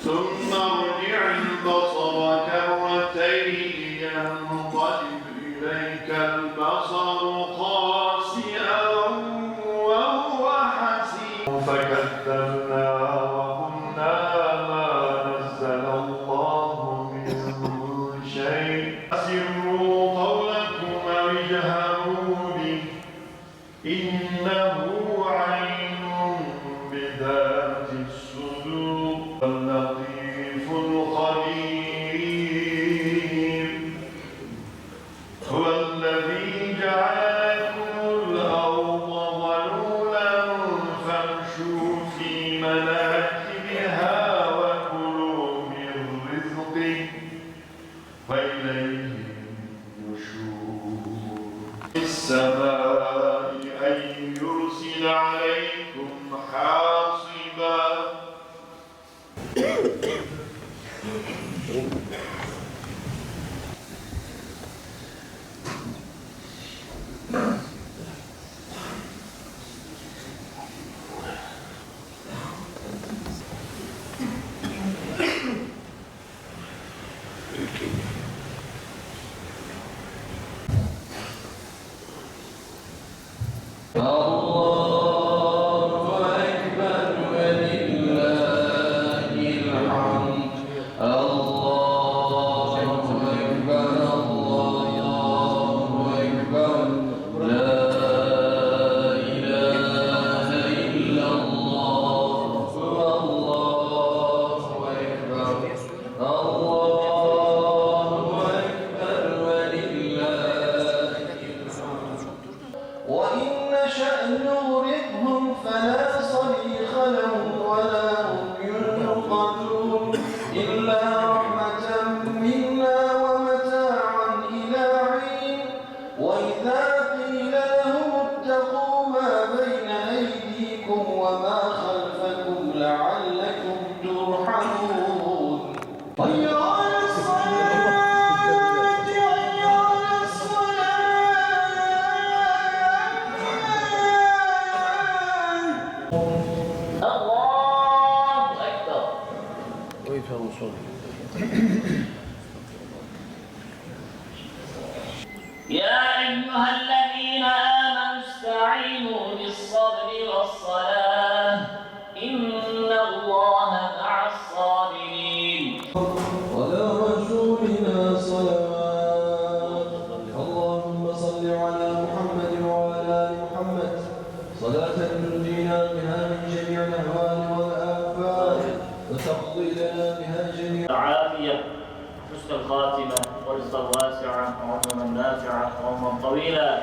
ثم ارجع البصر كرتين ينقلب إليك البصر خاسئا وهو حسير فكذبنا وقلنا ما نزل الله من شيء أسروا قولكم أو اجهروا به إنه عليم بذات الصدور اللطيف الخبير هو الذي جعل لكم الأرض ذلولا فامشوا في مناكبها وكلوا من رزقه وإليه النشور السماء أن يرسل عليكم حاصبا يا أيها الذين آمنوا استعينوا بالصبر والصلاة إن الله مع الصابرين. على رسولنا صلوات اللهم صل على محمد وعلى آل محمد صلاة تنجينا بها من جميع الأهوال والآفات وتقضي لنا بها جميع العافية حسن الخاتمة ورزقا واسعا وعمرا نافعا وعمرا طويلا.